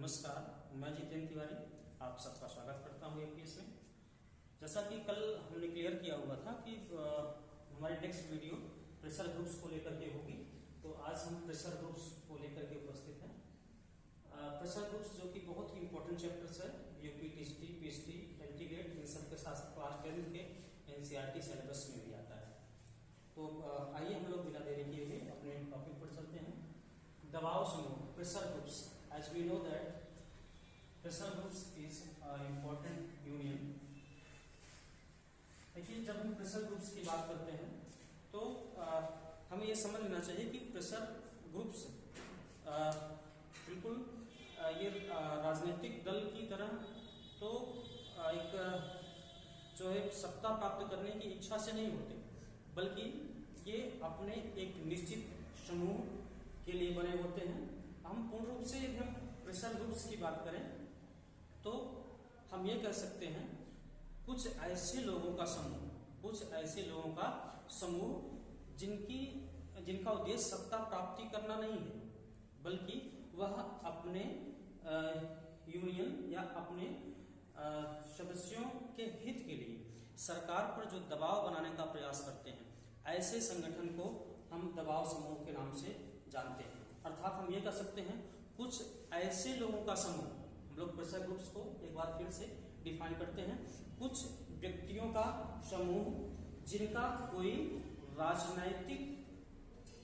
नमस्कार, मैं जितेंद्र तिवारी आप सबका स्वागत करता हूँ एपीएस में। जैसा कि कल हमने क्लियर किया हुआ था कि हमारी नेक्स्ट वीडियो प्रेशर ग्रुप्स को लेकर के होगी, तो आज हम प्रेशर ग्रुप्स को लेकर के उपस्थित हैं। प्रेशर ग्रुप्स जो कि बहुत ही इंपॉर्टेंट चैप्टर्स है, यूपी, टीएसटी, पीएचडी, एंटीग्रेड, इन सब के साथ क्लास 10 के एनसीईआरटी सिलेबस में भी आता है। तो आइए हम लोग बिना देरी किए हुए अपने टॉपिक पर चलते हैं। दबाव समूह, pressure groups. As we know that pressure groups is important union. देखिए, जब हम प्रेशर ग्रुप्स की बात करते हैं तो हमें यह समझ लेना चाहिए कि प्रेशर ग्रुप्स बिल्कुल ये राजनीतिक दल की तरह तो एक जो है सत्ता प्राप्त करने की इच्छा से नहीं होते, बल्कि ये अपने एक निश्चित समूह के लिए बने होते हैं। हम पूर्ण रूप से यदि हम प्रेशर ग्रुप्स की बात करें तो हम ये कह सकते हैं कुछ ऐसे लोगों का समूह जिनका उद्देश्य सत्ता प्राप्ति करना नहीं है, बल्कि वह अपने यूनियन या अपने सदस्यों के हित के लिए सरकार पर जो दबाव बनाने का प्रयास करते हैं, ऐसे संगठन को हम दबाव समूह के नाम से जानते हैं। अर्थात हम ये कह सकते हैं कुछ ऐसे लोगों का समूह। हम लोग प्रेशर ग्रुप्स को एक बार फिर से डिफाइन करते हैं, कुछ व्यक्तियों का समूह जिनका कोई राजनैतिक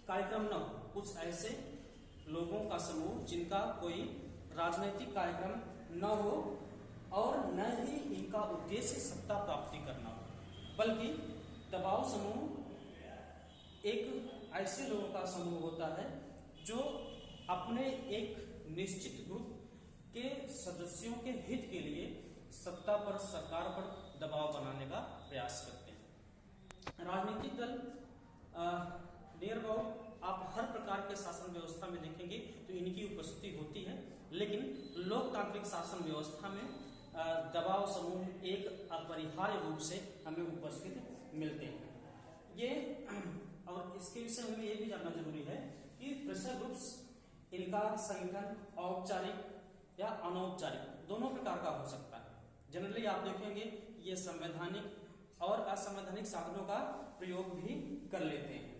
कार्यक्रम न हो, कुछ ऐसे लोगों का समूह जिनका कोई राजनैतिक कार्यक्रम न हो और न ही इनका उद्देश्य सत्ता प्राप्ति करना हो, बल्कि दबाव समूह एक ऐसे लोगों का समूह होता है जो अपने एक निश्चित ग्रुप के सदस्यों के हित के लिए सत्ता पर, सरकार पर दबाव बनाने का प्रयास करते हैं। राजनीतिक दल नियर अबाउट आप हर प्रकार के शासन व्यवस्था में देखेंगे तो इनकी उपस्थिति होती है, लेकिन लोकतांत्रिक शासन व्यवस्था में दबाव समूह एक अपरिहार्य रूप से हमें उपस्थित मिलते हैं। ये और इसके विषय में ये भी जानना जरूरी है कि प्रेशर ग्रुप्स इनका संगठन औपचारिक या अनौपचारिक दोनों प्रकार का हो सकता है। जनरली आप देखेंगे ये संवैधानिक और असंवैधानिक साधनों का प्रयोग भी कर लेते हैं।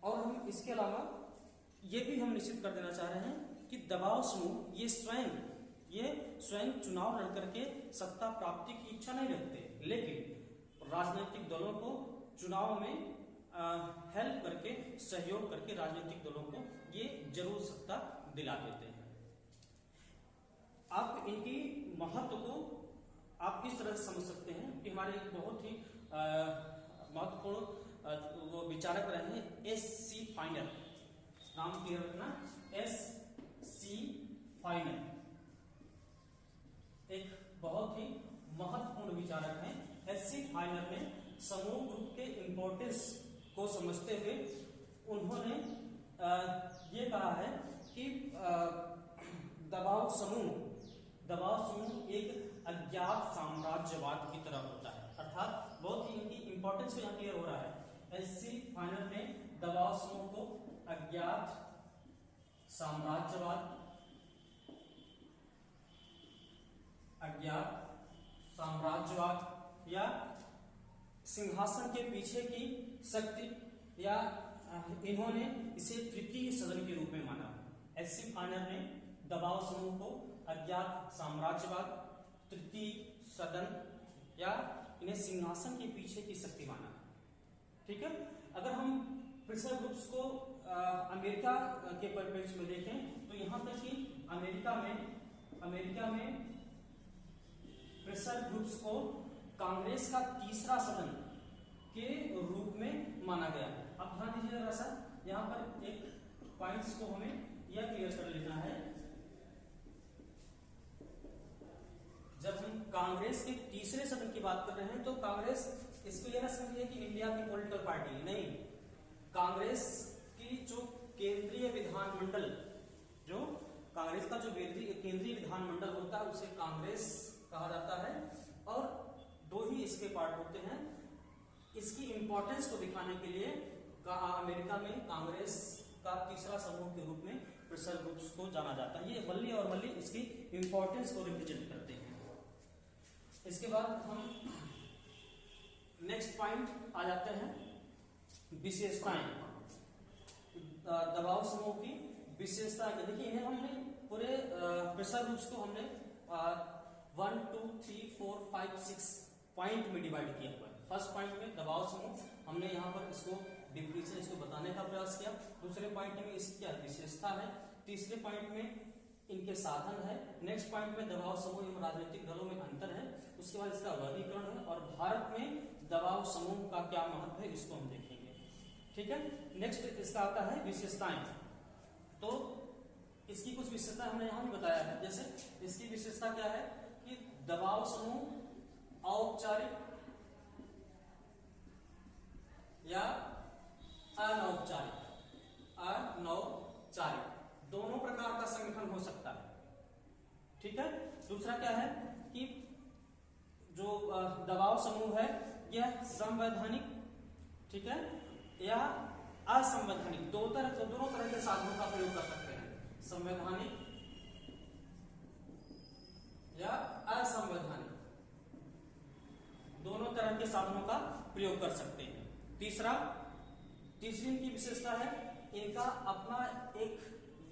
और हम इसके अलावा ये भी हम निश्चित कर देना चाह रहे हैं कि दबाव समूह ये स्वयं चुनाव लड़ करके सत्ता प्राप्ति की इच्छा नहीं रखते, लेकिन राजनीतिक दलों को चुनाव में हेल्प करके, सहयोग करके राजनीतिक दलों को ये जरूर सत्ता दिला देते हैं। आप इनकी महत्व को आप इस तरह से समझ सकते हैं कि हमारे एक बहुत ही महत्वपूर्ण वो विचारक रहे हैं एस.सी. फाइनर। नाम क्लियर रखना, एस.सी. फाइनर एक बहुत ही महत्वपूर्ण विचारक हैं। एस.सी. फाइनर ने समूह ग्रुप के इंपॉर्टेंस को समझते हुए उन्होंने ये कहा है कि दबाव समूह एक अज्ञात साम्राज्यवाद की तरह होता है। अर्थात बहुत ही इनकी इंपॉर्टेंस को यहाँ क्लियर हो रहा है। एस.सी. फाइनर ने दबाव समूह को अज्ञात साम्राज्यवाद या सिंहासन के पीछे की शक्ति, या इन्होंने इसे तृतीय सदन के रूप में माना। एस.सी. फाइनर ने दबाव समूह को अज्ञात साम्राज्यवाद, तृतीय सदन या इन्हें सिंहासन के पीछे की शक्ति माना। ठीक है। अगर हम प्रेशर ग्रुप्स को अमेरिका के परिप्रेक्ष्य में देखें तो यहां तक कि अमेरिका में प्रेशर ग्रुप्स को कांग्रेस का तीसरा सदन के रूप में माना गया। अब ध्यान दीजिए जरा सा, यहाँ पर एक पॉइंट्स को हमें यह क्लियर कर लेना है। जब हम कांग्रेस के तीसरे सदन की बात कर रहे हैं तो कांग्रेस इसको यह ना समझिए कि इंडिया की पॉलिटिकल पार्टी नहीं, कांग्रेस की जो केंद्रीय विधानमंडल, जो कांग्रेस का जो केंद्रीय विधानमंडल होता है उसे कांग्रेस कहा जाता है, और दो ही इसके पार्ट होते हैं। इसकी इंपॉर्टेंस को दिखाने के लिए अमेरिका में कांग्रेस का तीसरा समूह के रूप में प्रेशर ग्रुप्स को जाना जाता है। ये वल्ली और वल्ली इसकी इंपॉर्टेंस को रिप्रेजेंट करते हैं। इसके बाद हम नेक्स्ट पॉइंट आ जाते हैं, विशेषताएं। दबाव समूह की विशेषता। देखिए इन्हें हमने पूरे प्रेशर ग्रुप्स को हमने 1 2 3 4 5 6 पॉइंट में डिवाइड किया हुआ है। फर्स्ट पॉइंट में दबाव समूह हमने यहाँ पर इसको डिफिनेशन इसको बताने का प्रयास किया। दूसरे पॉइंट में इसकी क्या विशेषता है। तीसरे पॉइंट में इनके साधन है। नेक्स्ट पॉइंट में दबाव समूह एवं राजनीतिक दलों में अंतर है। उसके बाद इसका वर्गीकरण है और भारत में दबाव समूह का क्या महत्व है इसको हम देखेंगे। ठीक है, नेक्स्ट इसका आता है विशेषताएं। तो इसकी कुछ विशेषता हमने यहाँ भी बताया है। जैसे इसकी विशेषता क्या है कि दबाव समूह औपचारिक या अनौपचारिक दोनों प्रकार का संगठन हो सकता है। ठीक है, दूसरा क्या है कि जो दबाव समूह है यह संवैधानिक, ठीक है, या असंवैधानिक दोनों तरह के साधनों का प्रयोग कर सकते हैं। संवैधानिक या असंवैधानिक दोनों तरह के साधनों का प्रयोग कर सकते हैं। तीसरी इनकी विशेषता है इनका अपना एक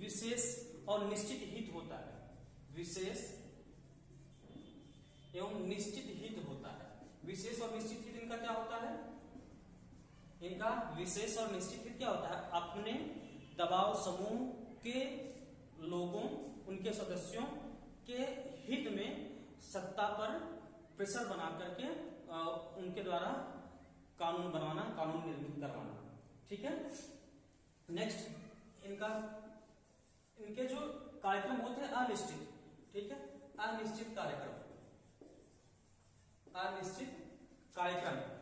विशेष और निश्चित हित होता है। विशेष एवं निश्चित हित होता है। विशेष और निश्चित हित इनका क्या होता है? इनका विशेष और निश्चित हित क्या होता है? अपने दबाव समूह के लोगों, उनके सदस्यों के हित में सत्ता पर प्रेशर बना करके उनके द्वारा कानून बनवाना, कानून निर्मित करवाना। ठीक है, नेक्स्ट इनके जो कार्यक्रम होते हैं अनिश्चित। ठीक है, अनिश्चित कार्यक्रम।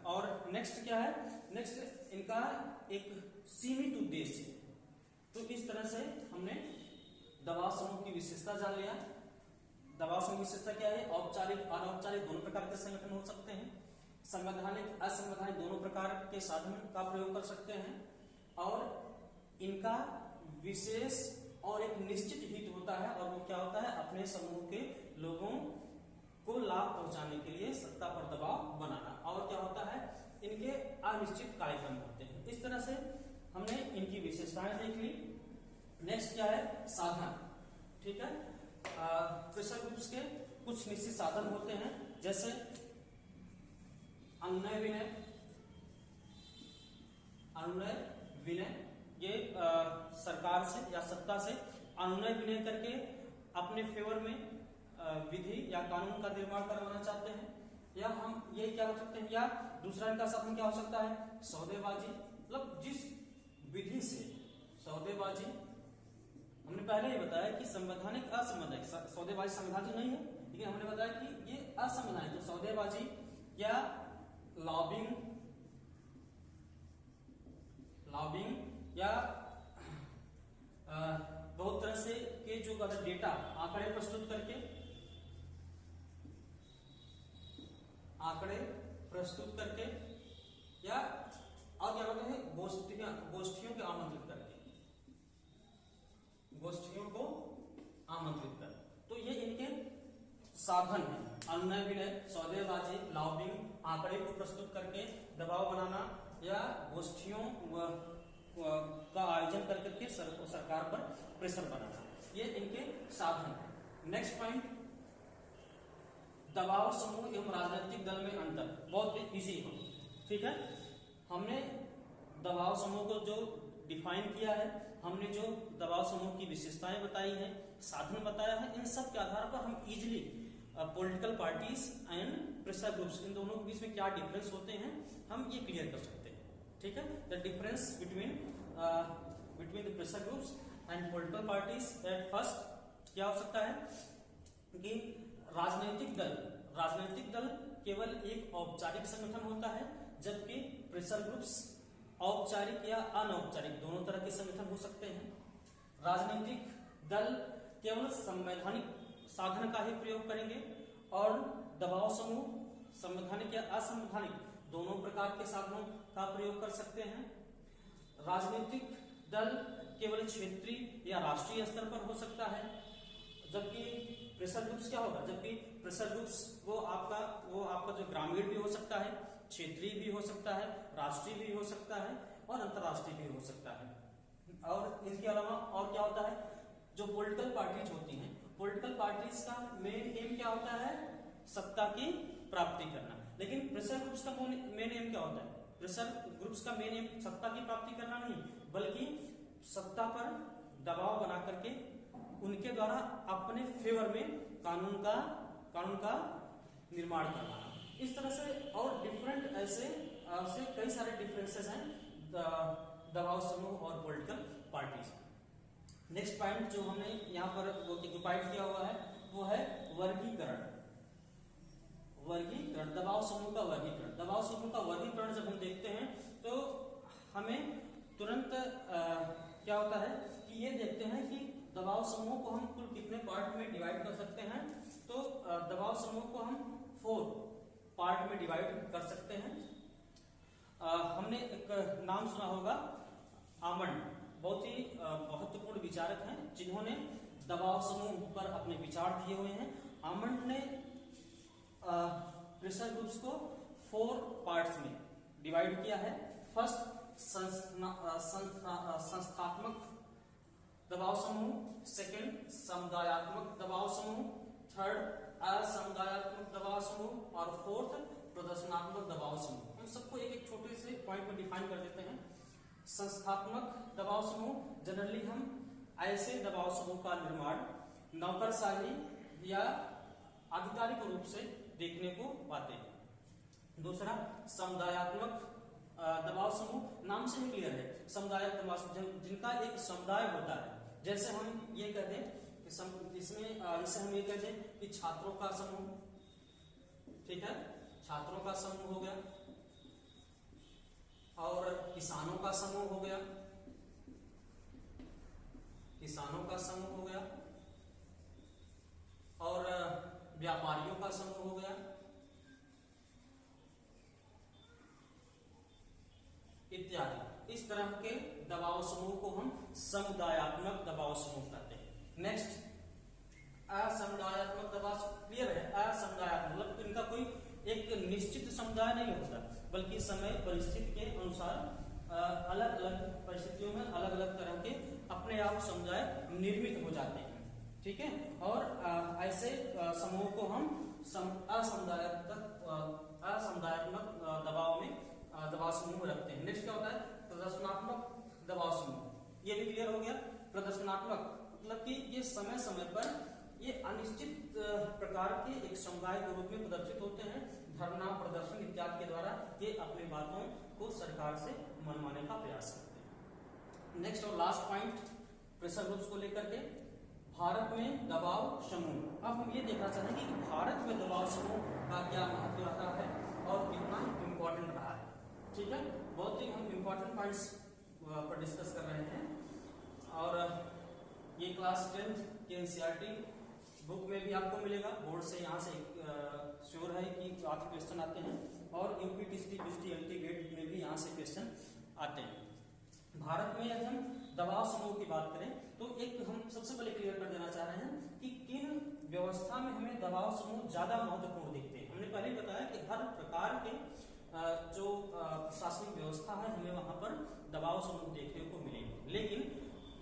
और नेक्स्ट क्या है? नेक्स्ट इनका एक सीमित उद्देश्य। तो इस तरह से हमने दबाव समूह की विशेषता जान लिया। दबाव समूह की विशेषता क्या है? औपचारिक अनौपचारिक दोनों प्रकार के संगठन हो सकते हैं। संवैधानिक असंवैधानिक दोनों प्रकार के साधन का प्रयोग कर सकते हैं। और इनका विशेष और एक निश्चित हित होता है। और वो क्या होता है? अपने समूह के लोगों को लाभ पहुंचाने के लिए सत्ता पर दबाव बनाना। और क्या होता है? इनके अनिश्चित कार्यक्रम होते हैं। इस तरह से हमने इनकी विशेषताएं देख ली। नेक्स्ट क्या है? साधन। ठीक है, प्रेशर ग्रुप्स के कुछ निश्चित साधन होते हैं, जैसे अनुनय विनय। ये सरकार से या सत्ता से अनुनय विनय करके अपने फेवर में विधि या कानून का निर्माण करवाना चाहते हैं। या हम ये क्या हो सकते हैं, या दूसरा इनका साधन क्या हो सकता है? सौदेबाजी। मतलब जिस विधि से सौदेबाजी, हमने पहले ही बताया कि संवैधानिक असंवैधानिक, सौदेबाजी संवैधानिक नहीं है, लेकिन हमने बताया कि ये असंवैधानिक। तो सौदेबाजी या लॉबिंग या बहुत तरह से के जो डेटा आंकड़े प्रस्तुत करके या और क्या कहते हैं? गोष्ठियों को आमंत्रित कर। तो ये इनके साधन हैं। अनुनय विनय, सौदेबाजी, लॉबिंग, आंकड़े को प्रस्तुत करके दबाव बनाना या गोष्ठियों का आयोजन करके सरकार पर प्रेशर बनाना, ये इनके साधन हैं। नेक्स्ट पॉइंट, दबाव समूह एवं राजनीतिक दल में अंतर। बहुत इजी है। ठीक है, हमने दबाव समूह को जो डिफाइन किया है, हमने जो दबाव समूह की विशेषताएं बताई हैं, साधन बताया है, इन सब के आधार पर हम easily political parties and pressure groups, इन दोनों के बीच में क्या डिफरेंस होते हैं, हम ये क्लियर कर सकते हैं। ठीक है, the difference between the pressure groups and political parties. At first क्या हो सकता है कि राजनीतिक दल केवल एक औपचारिक संगठन होता है, जबकि प्रेशर ग्रुप्स औपचारिक या अनौपचारिक दोनों तरह के संगठन हो सकते हैं। राजनीतिक दल केवल संवैधानिक साधन का ही प्रयोग करेंगे और दबाव समूह संवैधानिक या असंवैधानिक दोनों प्रकार के साधनों का प्रयोग कर सकते हैं। राजनीतिक दल केवल क्षेत्रीय या राष्ट्रीय स्तर पर हो सकता है, जबकि प्रेशर ग्रुप्स क्या होगा, जबकि प्रेशर ग्रुप्स वो आपका जो ग्रामीण भी हो सकता है, क्षेत्रीय भी हो सकता है, राष्ट्रीय भी हो सकता है और अंतर्राष्ट्रीय भी हो सकता है। और इसके अलावा और क्या होता है, जो पॉलिटिकल पार्टीज होती हैं, पॉलिटिकल पार्टीज का मेन एम क्या होता है, सत्ता की प्राप्ति करना। लेकिन प्रेशर ग्रुप्स का मेन एम क्या होता है, प्रेशर ग्रुप्स का मेन एम सत्ता की प्राप्ति करना नहीं, बल्कि सत्ता पर दबाव बना करके उनके द्वारा अपने फेवर में कानून का निर्माण करना। इस तरह से और डिफरेंट ऐसे कई सारे डिफरेंसेस हैं दबाव समूह और पॉलिटिकल पार्टीज। नेक्स्ट पॉइंट जो हमने यहाँ पर वो डिवाइड किया हुआ है वो है वर्गीकरण। दबाव समूह का वर्गीकरण। दबाव समूह का वर्गीकरण जब हम देखते हैं तो हमें तुरंत क्या होता है कि ये देखते हैं कि दबाव समूह को हम कुल कितने पार्ट में डिवाइड कर सकते हैं। तो दबाव समूह को हम 4 पार्ट में डिवाइड कर सकते हैं। हमने एक नाम सुना होगा आमंड, बहुत ही महत्वपूर्ण विचारक हैं जिन्होंने दबाव समूह पर अपने विचार दिए हुए हैं। आमंड ने प्रेशर ग्रुप्स को 4 पार्ट्स में डिवाइड किया है। फर्स्ट संस्थात्मक दबाव समूह, सेकंड समुदायात्मक दबाव समूह, थर्ड असमुदायात्मक दबाव समूह और फोर्थ प्रदर्शनात्मक दबाव समूह। हम सबको एक एक छोटे से पॉइंट में डिफाइन कर देते हैं। संस्थात्मक दबाव समूह, जनरली हम ऐसे दबाव समूह का निर्माण नौकरशाही या आधिकारिक रूप से देखने को पाते हैं। दूसरा समुदायात्मक दबाव समूह, नाम से ही क्लियर है, समुदाय दबाव जिनका एक समुदाय होता है। जैसे हम ये कहते हैं इसमें हम ये कहते हैं कि छात्रों का समूह, ठीक है, छात्रों का समूह हो गया और किसानों का समूह हो गया, और व्यापारियों का समूह हो गया इत्यादि। इस तरह के दबाव समूह को हम समुदायात्मक दबाव समूह कहते हैं। नेक्स्ट असमुदायात्मक दबाव, क्लियर है, असमुदायात्मक मतलब इनका कोई एक निश्चित समुदाय नहीं होता, बल्कि समय परिस्थिति के अनुसार अलग अलग परिस्थितियों में अलग अलग तरह के अपने आप समुदाय निर्मित हो जाते हैं, ठीक है। और ऐसे समूह को हम असमुदायात्मक दबाव में दबाव समूह रखते हैं। नेक्स्ट क्या होता है, प्रदर्शनात्मक दबाव समूह। ये भी क्लियर हो गया। प्रदर्शनात्मक मतलब कि ये समय समय पर ये अनिश्चित प्रकार के एक समुदाय के रूप में प्रदर्शित होते हैं। धरना, प्रदर्शन इत्यादि के द्वारा ये अपनी बातों को सरकार से मनवाने का प्रयास करते हैं। नेक्स्ट और लास्ट पॉइंट प्रेशर ग्रुप्स को लेकर के, भारत में दबाव समूह। अब हम ये देखना चाहेंगे कि भारत में दबाव समूह का क्या महत्व रहा है और कितना इम्पोर्टेंट रहा है, ठीक है। बहुत ही हम इम्पोर्टेंट पॉइंट्स पर डिस्कस कर रहे हैं और ये क्लास 10 के एनसीईआरटी बुक में भी आपको मिलेगा। बोर्ड से यहाँ से श्योर है कि काफी क्वेश्चन आते हैं और यूपीटीसीटी पीजीटी गेट में भी यहाँ से क्वेश्चन आते हैं। भारत में यदि हम दबाव समूह की बात करें तो एक हम सबसे पहले क्लियर कर देना चाह रहे हैं कि किन व्यवस्था में हमें दबाव समूह ज्यादा महत्वपूर्ण दिखते हैं। हमने पहले ही बताया कि हर प्रकार के जो प्रशासनिक व्यवस्था है हमें वहां पर दबाव समूह देखने को मिलेंगे। लेकिन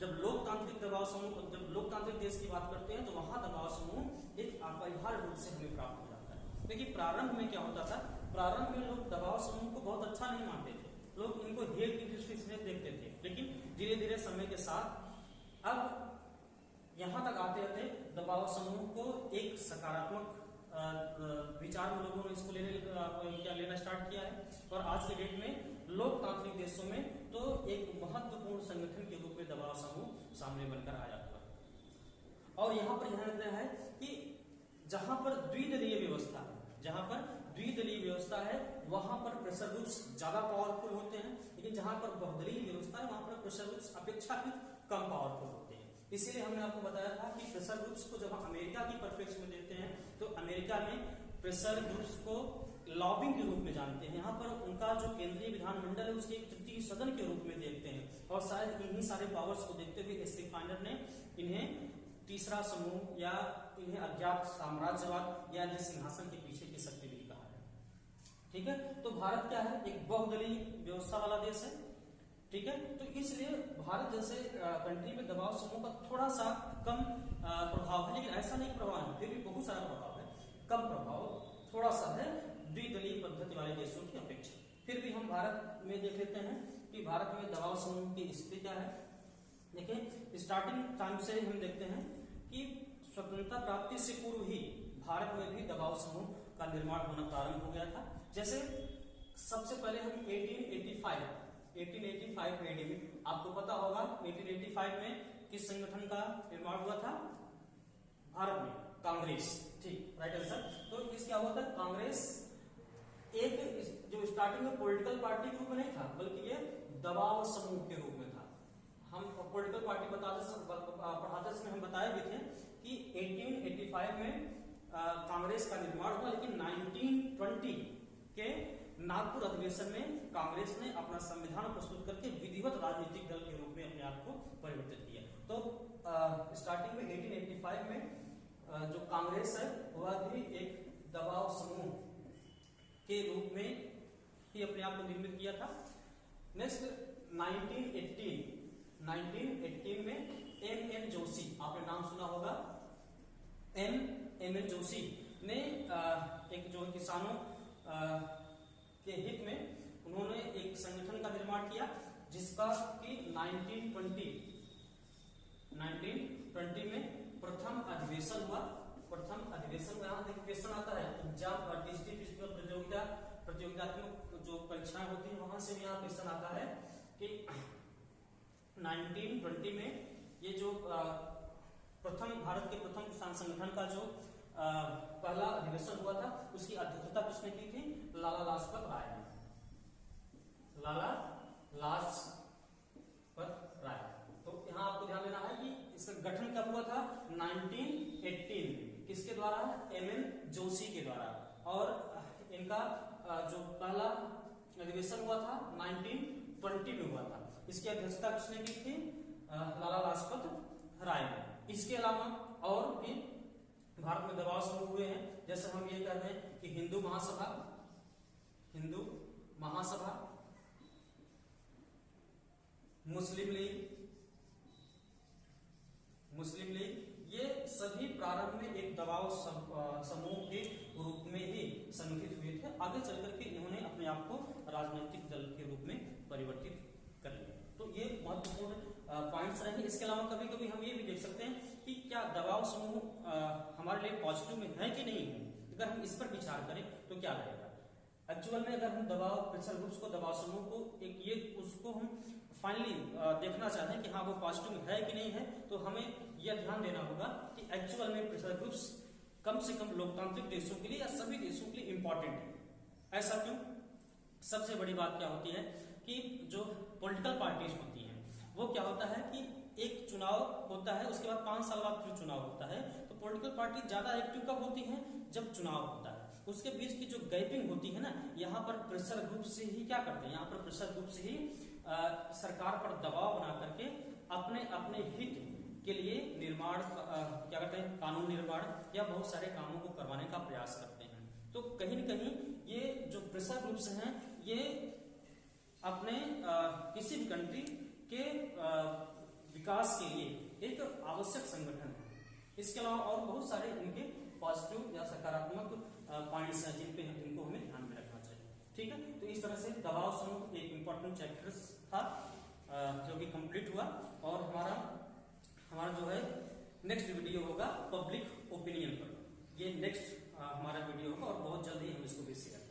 जब लोकतांत्रिक दबाव समूह, जब लोकतांत्रिक देश की बात करते हैं तो वहां दबाव समूह एक अपरिहार्य रूप से हमें प्राप्त हो जाता है। लेकिन प्रारंभ में क्या होता था, प्रारंभ में लोग दबाव समूह को बहुत अच्छा नहीं मानते थे, लोग इनको हेट की दृष्टि से देखते थे। लेकिन धीरे धीरे समय के साथ अब यहाँ तक आते आते दबाव समूह को एक सकारात्मक विचार में लोगों ने इसको लेना स्टार्ट किया है और आज के डेट में लोकतांत्रिक देशों में तो एक महत्वपूर्ण संगठन के रूप में दबाव समूह सामने बनकर आया हुआ है। और यहाँ पर ध्यान रखना है कि जहां पर द्विदलीय व्यवस्था है, जहां पर द्विदलीय व्यवस्था है वहां पर प्रेशर ग्रुप्स ज्यादा पावरफुल होते हैं। लेकिन जहां पर बहुदलीय व्यवस्था है वहां पर प्रेशर ग्रुप्स अपेक्षाकृत कम पावरफुल होते हैं। इसीलिए हमने आपको बताया था कि प्रेशर ग्रुप्स को जब हम अमेरिका की परिप्रेक्ष्य में देखते हैं तो अमेरिका में प्रेशर ग्रुप्स को लॉबिंग के रूप में जानते हैं। यहाँ पर उनका जो केंद्रीय विधानमंडल है उसके एक तृतीय सदन के रूप में देखते हैं और शायद इन्हीं सारे पावर्स को देखते हुए एस सी फाइनर ने इन्हें तीसरा समूह या इन्हें अज्ञात साम्राज्यवाद या इन्हें सिंहासन के पीछे की शक्ति भी कहा है। ठीक है, तो भारत क्या है, एक बहुदलीय व्यवस्था वाला देश है। ठीक है, तो इसलिए भारत जैसे कंट्री में दबाव समूह का थोड़ा सा कम प्रभाव है, लेकिन ऐसा नहीं प्रभाव है, फिर भी बहुत सारा प्रभाव है, कम प्रभाव थोड़ा सा है द्विदलीय पद्धति वाले देशों की अपेक्षा। फिर भी हम भारत में देख लेते हैं कि भारत में दबाव समूह की स्थिति क्या है। देखिए, स्टार्टिंग टाइम से हम देखते हैं कि स्वतंत्रता प्राप्ति से पूर्व ही भारत में भी दबाव समूह का निर्माण होना प्रारंभ हो गया था। जैसे सबसे पहले हम 1885 एडी में, आपको पता होगा 1885 में किस संगठन का निर्माण हुआ था भारत में, कांग्रेस। ठीक, राइट आंसर। तो इस क्या हुआ था, कांग्रेस एक जो स्टार्टिंग में पॉलिटिकल पार्टी के रूप में नहीं था, बल्कि ये दबाव समूह के रूप में था। हम पॉलिटिकल पार्टी पढ़ाते समय हम बताए भी थे कि 1885 में कांग्रेस का निर्माण हुआ, लेकिन 1920 के नागपुर अधिवेशन में कांग्रेस ने अपना संविधान प्रस्तुत करके विधिवत राजनीतिक दल के रूप में अपने आप को परिवर्तित किया। तो स्टार्टिंग में 1885 में जो कांग्रेस है वह भी एक दबाव समूह के रूप में ही अपने आप को निर्मित किया था। नेक्स्ट 1918 में एम जोशी, आपने नाम सुना होगा, एम जोशी ने एक जो किसानों के हित में उन्होंने एक संगठन का निर्माण किया, जिसका कि 1920 में प्रथम अधिवेशन हुआ। यहाँ क्वेश्चन आता है एग्जाम प्रतियोगितात्मक जो परीक्षाएं होती है वहां से भी यहाँ क्वेश्चन आता है कि 1920 में ये जो भारत के प्रथम किसान संगठन का जो पहला अधिवेशन हुआ था उसकी अध्यक्षता किसने की थी, लाला लाजपत राय ने। तो यहाँ आपको ध्यान देना है कि इसका गठन कब हुआ था, 1918 किसके द्वारा, एम जोशी के द्वारा, और इनका जो पहला अधिवेशन हुआ था 1920 में हुआ था। इसकी अध्यक्षता किसने की थी, लाला लाजपत राय ने। इसके अलावा और भी भारत में दबाव समूह हुए हैं, जैसे हम ये कह रहे हैं कि हिंदू महासभा, मुस्लिम लीग, ये सभी प्रारंभ में एक दबाव समूह के रूप में ही संगठित हुए थे। आगे चलकर के इन्होंने अपने आप को राजनीतिक दल के रूप में परिवर्तित कर लिया। तो ये महत्वपूर्ण पॉइंट्स रहे। इसके अलावा कभी कभी हम ये भी देख सकते हैं कि क्या दबाव समूह हमारे लिए पॉजिटिव में है कि नहीं है। अगर हम इस पर विचार करें तो क्या रहेगा, एक्चुअल में अगर हम दबाव प्रेशर ग्रुप्स को, दबाव समूह को उसको हम फाइनली देखना चाहते हैं कि हाँ वो पॉजिटिव है कि नहीं है, तो हमें यह ध्यान देना होगा कि एक्चुअल में प्रेशर ग्रुप्स कम से कम लोकतांत्रिक देशों के लिए या सभी देशों के लिए इंपॉर्टेंट है। ऐसा क्यों, सबसे बड़ी बात क्या होती है कि जो पॉलिटिकल पार्टीज होती हैं वो क्या होता है कि एक चुनाव होता है, उसके बाद 5 साल बाद फिर चुनाव होता है। तो पॉलिटिकल पार्टी ज्यादा एक्टिव कब होती है, जब चुनाव होता है। उसके बीच की जो गैपिंग होती है ना, यहाँ पर प्रेशर ग्रुप से ही क्या करते हैं, यहाँ पर प्रेशर ग्रुप से ही सरकार पर दबाव बना करके अपने हित के लिए निर्माण क्या करते हैं, कानून निर्माण या बहुत सारे कामों को करवाने का प्रयास करते हैं। तो कहीं न कहीं ये जो प्रेशर ग्रुप्स हैं ये अपने किसी भी कंट्री के विकास के लिए एक आवश्यक संगठन है। इसके अलावा और बहुत सारे इनके पॉजिटिव या सकारात्मक पॉइंट्स हैं जिनको हमें ध्यान में रखना चाहिए। ठीक है, तो इस तरह से दबाव समूह एक इंपॉर्टेंट चैप्टर था जो कि कंप्लीट हुआ, और हमारा जो है नेक्स्ट वीडियो होगा पब्लिक ओपिनियन पर। ये नेक्स्ट हमारा वीडियो होगा और बहुत जल्दी हम इसको भी शेयर